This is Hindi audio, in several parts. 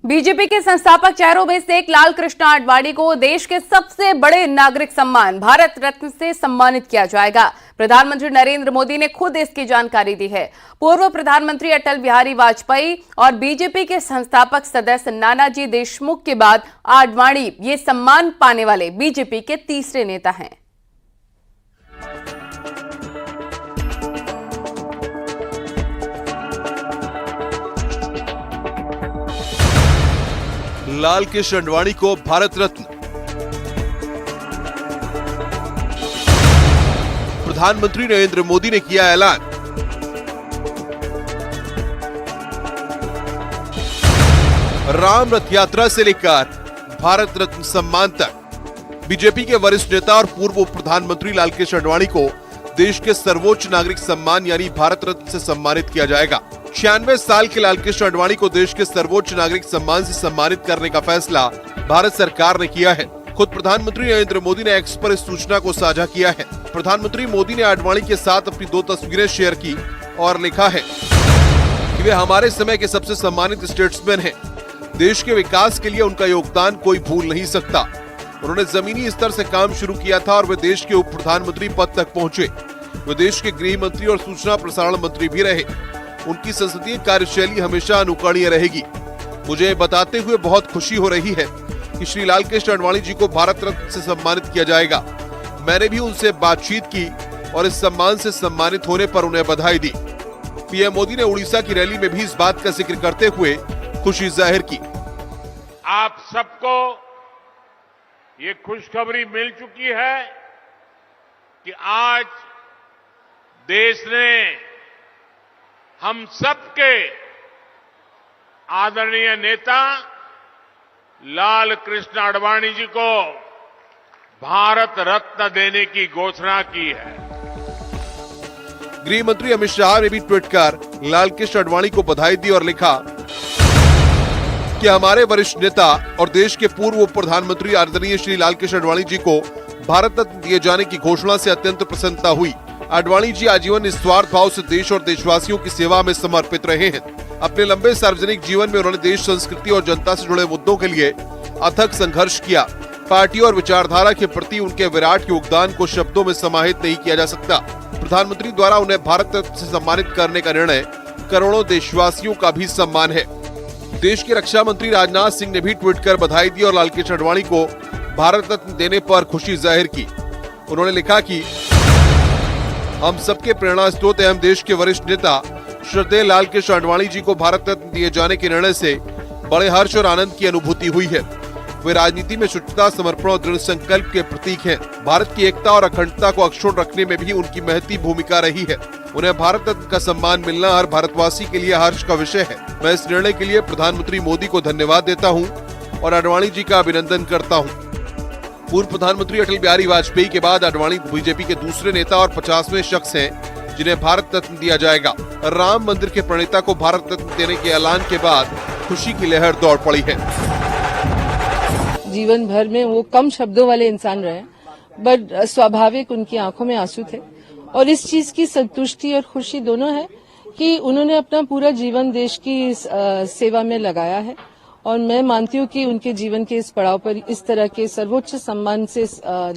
बीजेपी के संस्थापक चेहरों में से एक लाल कृष्ण आडवाणी को देश के सबसे बड़े नागरिक सम्मान भारत रत्न से सम्मानित किया जाएगा। प्रधानमंत्री नरेंद्र मोदी ने खुद इसकी जानकारी दी है। पूर्व प्रधानमंत्री अटल बिहारी वाजपेयी और बीजेपी के संस्थापक सदस्य नानाजी देशमुख के बाद आडवाणी ये सम्मान पाने वाले बीजेपी के तीसरे नेता हैं। लाल कृष्ण आडवाणी को भारत रत्न। प्रधानमंत्री नरेंद्र मोदी ने किया ऐलान। राम रथ यात्रा से लेकर भारत रत्न सम्मान तक बीजेपी के वरिष्ठ नेता और पूर्व उप प्रधानमंत्री लाल कृष्ण आडवाणी को देश के सर्वोच्च नागरिक सम्मान यानी भारत रत्न से सम्मानित किया जाएगा। 96 साल के लाल कृष्ण आडवाणी को देश के सर्वोच्च नागरिक सम्मान से सम्मानित करने का फैसला भारत सरकार ने किया है। खुद प्रधानमंत्री नरेंद्र मोदी ने एक्स पर इस सूचना को साझा किया है। प्रधानमंत्री मोदी ने आडवाणी के साथ अपनी 2 तस्वीरें शेयर की और लिखा है कि वे हमारे समय के सबसे सम्मानित स्टेट्समैन हैं। देश के विकास के लिए उनका योगदान कोई भूल नहीं सकता। उन्होंने जमीनी स्तर से काम शुरू किया था और वे देश के उप प्रधानमंत्री पद तक पहुंचे। वे देश के गृह मंत्री और सूचना प्रसारण मंत्री भी रहे। उनकी संसदीय कार्यशैली हमेशा अनुकरणीय रहेगी। मुझे बताते हुए बहुत खुशी हो रही है कि श्री लाल कृष्ण आडवाणी जी को भारत रत्न से सम्मानित किया जाएगा। मैंने भी उनसे बातचीत की और इस सम्मान से सम्मानित होने पर उन्हें बधाई दी। पीएम मोदी ने उड़ीसा की रैली में भी इस बात का जिक्र करते हुए खुशी जाहिर की। आप सबको ये खुशखबरी मिल चुकी है कि आज देश ने हम सबके आदरणीय नेता लाल कृष्ण आडवाणी जी को भारत रत्न देने की घोषणा की है। गृह मंत्री अमित शाह ने भी ट्वीट कर लाल कृष्ण आडवाणी को बधाई दी और लिखा कि हमारे वरिष्ठ नेता और देश के पूर्व उप प्रधानमंत्री आदरणीय श्री लाल कृष्ण आडवाणी जी को भारत रत्न दिए जाने की घोषणा से अत्यंत प्रसन्नता हुई। आडवाणी जी आजीवन निस्वार्थ भाव से देश और देशवासियों की सेवा में समर्पित रहे हैं। अपने लंबे सार्वजनिक जीवन में उन्होंने देश, संस्कृति और जनता से जुड़े मुद्दों के लिए अथक संघर्ष किया। पार्टी और विचारधारा के प्रति उनके विराट योगदान को शब्दों में समाहित नहीं किया जा सकता। प्रधानमंत्री द्वारा उन्हें भारत रत्न से सम्मानित करने का निर्णय करोड़ों देशवासियों का भी सम्मान है। देश के रक्षा मंत्री राजनाथ सिंह ने भी ट्वीट कर बधाई दी और लाल कृष्ण आडवाणी को भारत रत्न देने पर खुशी जाहिर की। उन्होंने लिखा कि हम सबके प्रेरणा स्रोत एवं देश के वरिष्ठ नेता श्रद्धेय लाल कृष्ण आडवाणी जी को भारत रत्न दिए जाने के निर्णय से बड़े हर्ष और आनंद की अनुभूति हुई है। वे राजनीति में शुचिता, समर्पण और दृढ़ संकल्प के प्रतीक हैं। भारत की एकता और अखंडता को अक्षुण्ण रखने में भी उनकी महती भूमिका रही है। उन्हें भारत रत्न का सम्मान मिलना हर भारतवासी के लिए हर्ष का विषय है। मैं इस निर्णय के लिए प्रधानमंत्री मोदी को धन्यवाद देता हूँ और आडवाणी जी का अभिनंदन करता हूँ। पूर्व प्रधानमंत्री अटल बिहारी वाजपेयी के बाद आडवाणी बीजेपी के दूसरे नेता और 50वें शख्स हैं जिन्हें भारत रत्न दिया जाएगा। राम मंदिर के प्रणेता को भारत रत्न देने के ऐलान के बाद खुशी की लहर दौड़ पड़ी है। जीवन भर में वो कम शब्दों वाले इंसान रहे, बट स्वाभाविक उनकी आंखों में आंसू थे और इस चीज की संतुष्टि और खुशी दोनों है कि उन्होंने अपना पूरा जीवन देश की सेवा में लगाया है और मैं मानती हूँ कि उनके जीवन के इस पड़ाव पर इस तरह के सर्वोच्च सम्मान से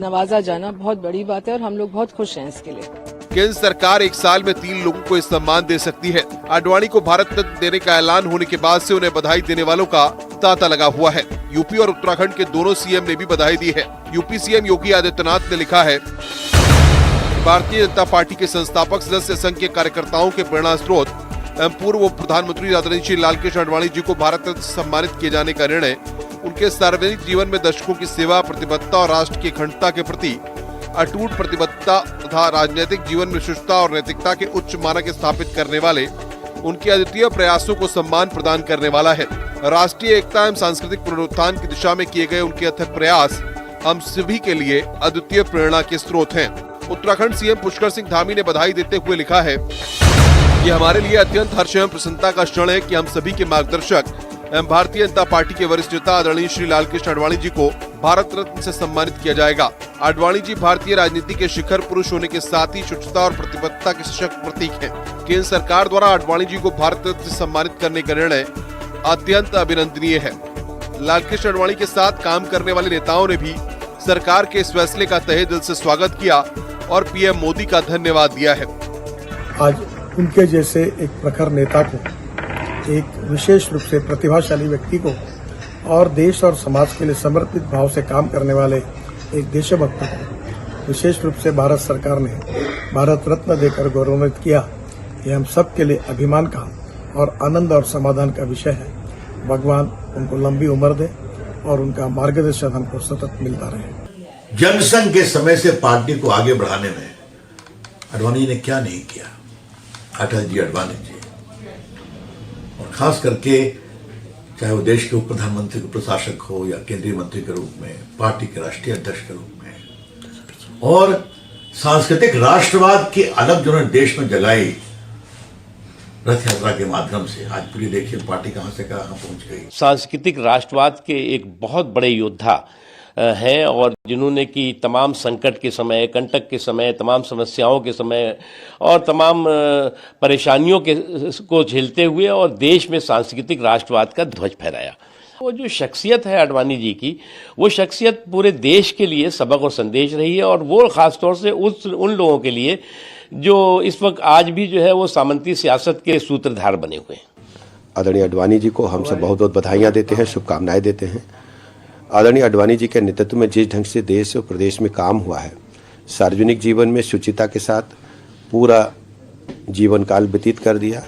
नवाजा जाना बहुत बड़ी बात है और हम लोग बहुत खुश हैं इसके लिए। केंद्र सरकार 1 साल में 3 लोगों को इस सम्मान दे सकती है। आडवाणी को भारत रत्न देने का ऐलान होने के बाद से उन्हें बधाई देने वालों का तांता लगा हुआ है। यूपी और उत्तराखंड के दोनों सीएम ने भी बधाई दी है। यूपी सीएम योगी आदित्यनाथ ने लिखा है, भारतीय जनता पार्टी के संस्थापक सदस्य संघ के कार्यकर्ताओं के प्रेरणा स्रोत एवं पूर्व उप प्रधानमंत्री आदरणीय श्री लाल कृष्ण आडवाणी जी को भारत रत्न से सम्मानित किए जाने का निर्णय उनके सार्वजनिक जीवन में दशकों की सेवा, प्रतिबद्धता और राष्ट्र की अखंडता के प्रति अटूट प्रतिबद्धता तथा राजनीतिक जीवन में शुचिता और नैतिकता के उच्च मानक स्थापित करने वाले उनके अद्वितीय प्रयासों को सम्मान प्रदान करने वाला है। राष्ट्रीय एकता एवं सांस्कृतिक पुनरुत्थान की दिशा में किए गए उनके अथक प्रयास हम सभी के लिए अद्वितीय प्रेरणा के स्रोत हैं। उत्तराखंड सीएम पुष्कर सिंह धामी ने बधाई देते हुए लिखा है, ये हमारे लिए अत्यंत हर्ष एवं प्रसन्नता का क्षण है कि हम सभी के मार्गदर्शक एवं भारतीय जनता पार्टी के वरिष्ठ नेता आदरणीय श्री लाल कृष्ण आडवाणी जी को भारत रत्न से सम्मानित किया जाएगा। आडवाणी जी भारतीय राजनीति के शिखर पुरुष होने के साथ ही शुचिता और प्रतिबद्धता के सशक्त प्रतीक हैं। केंद्र सरकार द्वारा आडवाणी जी को भारत रत्न से सम्मानित करने का निर्णय अत्यंत अभिनंदनीय है। लालकृष्ण आडवाणी के साथ काम करने वाले नेताओं ने भी सरकार के इस फैसले का तहे दिल से स्वागत किया और पीएम मोदी का धन्यवाद दिया है। आज उनके जैसे एक प्रखर नेता को, एक विशेष रूप से प्रतिभाशाली व्यक्ति को और देश और समाज के लिए समर्पित भाव से काम करने वाले एक देशभक्त को विशेष रूप से भारत सरकार ने भारत रत्न देकर गौरवान्वित किया। यह हम सब के लिए अभिमान का और आनंद और समाधान का विषय है। भगवान उनको लंबी उम्र दे और उनका मार्गदर्शन हमको सतत मिलता रहे। जनसंघ के समय से पार्टी को आगे बढ़ाने में आडवाणी ने क्या नहीं किया। अटल जी, आडवाणी जी, और खास करके चाहे वो देश के उप प्रधानमंत्री, प्रशासक हो या केंद्रीय मंत्री के रूप में, पार्टी के राष्ट्रीय अध्यक्ष के रूप में, और सांस्कृतिक राष्ट्रवाद की अलग जो देश में जगाई रथ यात्रा के माध्यम से। आज पूरी देखिए पार्टी कहां से कहां पहुंच गई। सांस्कृतिक राष्ट्रवाद के एक बहुत बड़े योद्धा हैं और जिन्होंने कि तमाम संकट के समय, कंटक के समय, तमाम समस्याओं के समय और तमाम परेशानियों को झेलते हुए और देश में सांस्कृतिक राष्ट्रवाद का ध्वज फहराया। वो जो शख्सियत है आडवाणी जी की, वो शख्सियत पूरे देश के लिए सबक और संदेश रही है और वो खासतौर से उन लोगों के लिए जो इस वक्त आज भी जो है वो सामंती सियासत के सूत्रधार बने हुए हैं। आदरणीय आडवाणी जी को हम सब बहुत बहुत बधाइयाँ देते हैं, शुभकामनाएं देते हैं। आदरणीय आडवाणी जी के नेतृत्व में जिस ढंग से देश और प्रदेश में काम हुआ है, सार्वजनिक जीवन में शुचिता के साथ पूरा जीवन काल व्यतीत कर दिया।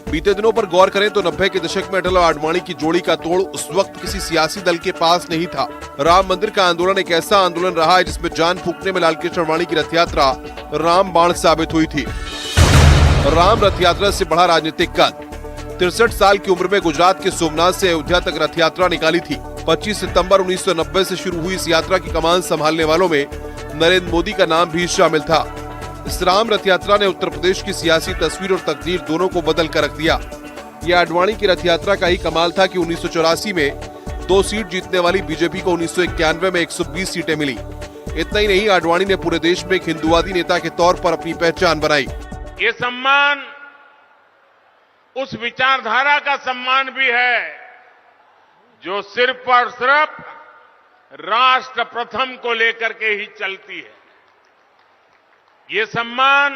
बीते दिनों पर गौर करें तो 90 के दशक में अटल और आडवाणी की जोड़ी का तोड़ उस वक्त किसी सियासी दल के पास नहीं था। राम मंदिर का आंदोलन एक ऐसा आंदोलन रहा है जिसमें जान फूंकने में लालकृष्ण आडवाणी की रथ यात्रा राम बाण साबित हुई थी। राम रथ यात्रा से बढ़ा राजनीतिक कद। 63 साल की उम्र में गुजरात के सोमनाथ से अयोध्या तक रथ यात्रा निकाली थी। 25 सितंबर 1990 से शुरू हुई इस यात्रा की कमान संभालने वालों में नरेंद्र मोदी का नाम भी शामिल था। इस राम रथ यात्रा ने उत्तर प्रदेश की सियासी तस्वीर और तकदीर दोनों को बदल कर रख दिया। यह आडवाणी की रथ यात्रा का ही कमाल था कि 1984 में 2 सीट जीतने वाली बीजेपी को 1991 में 120 सीटें मिली। इतना ही नहीं, आडवाणी ने पूरे देश में एक हिंदुवादी नेता के तौर पर अपनी पहचान बनाई। ये सम्मान उस विचारधारा का सम्मान भी है जो सिर्फ और सिर्फ राष्ट्र प्रथम को लेकर के ही चलती है। ये सम्मान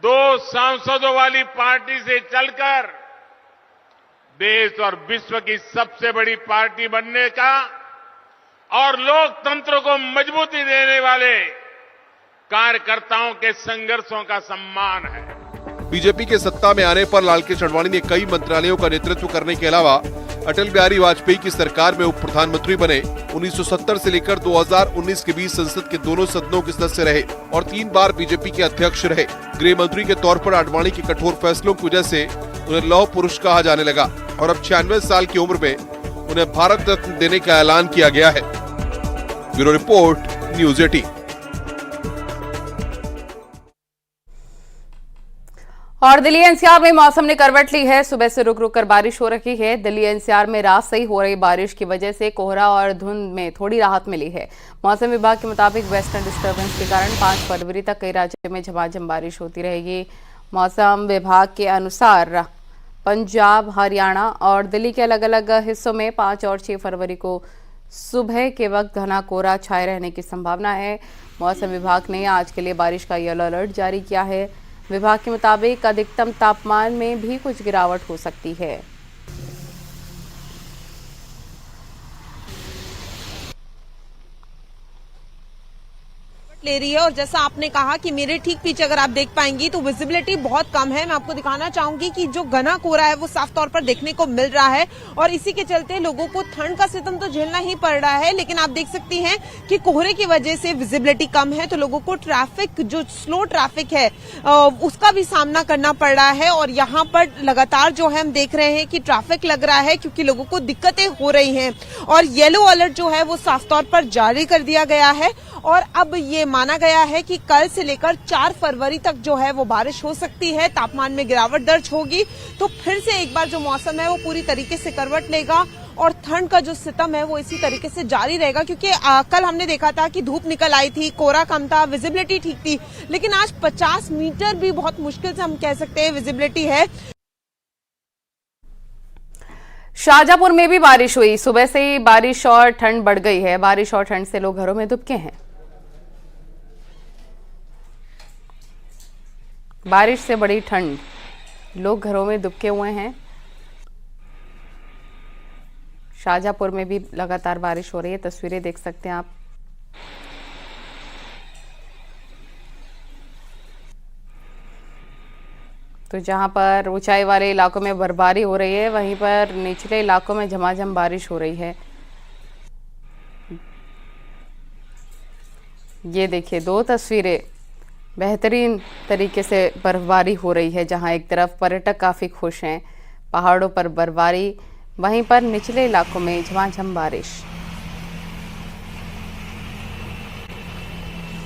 2 सांसदों वाली पार्टी से चलकर देश और विश्व की सबसे बड़ी पार्टी बनने का और लोकतंत्र को मजबूती देने वाले कार्यकर्ताओं के संघर्षों का सम्मान है। बीजेपी के सत्ता में आने पर लालकृष्ण आडवाणी ने कई मंत्रालयों का नेतृत्व करने के अलावा अटल बिहारी वाजपेयी की सरकार में उप प्रधानमंत्री बने। 1970 से लेकर 2019 के बीच संसद के दोनों सदनों के सदस्य रहे और 3 बार बीजेपी के अध्यक्ष रहे। गृह मंत्री के तौर पर आडवाणी के कठोर फैसलों की वजह से उन्हें लौह पुरुष कहा जाने लगा और अब 96 साल की उम्र में उन्हें भारत रत्न देने का ऐलान किया गया है। Bureau report, news 18। और दिल्ली एनसीआर में मौसम ने करवट ली है। सुबह से रुक रुक कर बारिश हो रही है। दिल्ली एनसीआर में रात से ही हो रही बारिश की वजह से कोहरा और धुंध में थोड़ी राहत मिली है। मौसम विभाग के मुताबिक वेस्टर्न डिस्टर्बेंस के कारण 5 फरवरी तक कई राज्यों में झमाझम बारिश होती रहेगी। मौसम विभाग के अनुसार पंजाब, हरियाणा और दिल्ली के अलग अलग हिस्सों में 5 और 6 फरवरी को सुबह के वक्त घना कोहरा छाए रहने की संभावना है। मौसम विभाग ने आज के लिए बारिश का येलो अलर्ट जारी किया है। विभाग के मुताबिक अधिकतम तापमान में भी कुछ गिरावट हो सकती है। ले रही है और जैसा आपने कहा कि मेरे ठीक पीछे अगर आप देख पाएंगी तो विजिबिलिटी बहुत कम है। मैं आपको दिखाना चाहूंगी कि जो घना कोहरा है वो साफ तौर पर देखने को मिल रहा है और इसी के चलते लोगों को ठंड का सितम तो झेलना ही पड़ रहा है। लेकिन आप देख सकती हैं कि कोहरे की वजह से विजिबिलिटी कम है तो लोगों को ट्रैफिक, जो स्लो ट्रैफिक है उसका भी सामना करना पड़ रहा है। और यहाँ पर लगातार जो है हम देख रहे हैं कि ट्रैफिक लग रहा है क्योंकि लोगों को दिक्कतें हो रही हैं और येलो अलर्ट जो है वो साफ तौर पर जारी कर दिया गया है। और अब ये माना गया है कि कल से लेकर 4 फरवरी तक जो है वो बारिश हो सकती है, तापमान में गिरावट दर्ज होगी। तो फिर से एक बार जो मौसम है वो पूरी तरीके से करवट लेगा और ठंड का जो सितम है वो इसी तरीके से जारी रहेगा। क्योंकि कल हमने देखा था कि धूप निकल आई थी, कोहरा कम था, विजिबिलिटी ठीक थी, लेकिन आज 50 मीटर भी बहुत मुश्किल से हम कह सकते हैं विजिबिलिटी है। शाहजहांपुर में भी बारिश हुई। सुबह से ही बारिश और ठंड बढ़ गई है। बारिश और ठंड से लोग घरों में दुबके हैं। बारिश से बड़ी ठंड, लोग घरों में दुबके हुए हैं। शाहजहांपुर में भी लगातार बारिश हो रही है। तस्वीरें देख सकते हैं आप। तो जहां पर ऊंचाई वाले इलाकों में बर्फबारी हो रही है, वहीं पर निचले इलाकों में झमाझम बारिश हो रही है। ये देखिए, दो तस्वीरें। बेहतरीन तरीके से बर्फबारी हो रही है। जहां एक तरफ पर्यटक काफ़ी खुश हैं, पहाड़ों पर बर्फबारी, वहीं पर निचले इलाकों में झमाझम बारिश।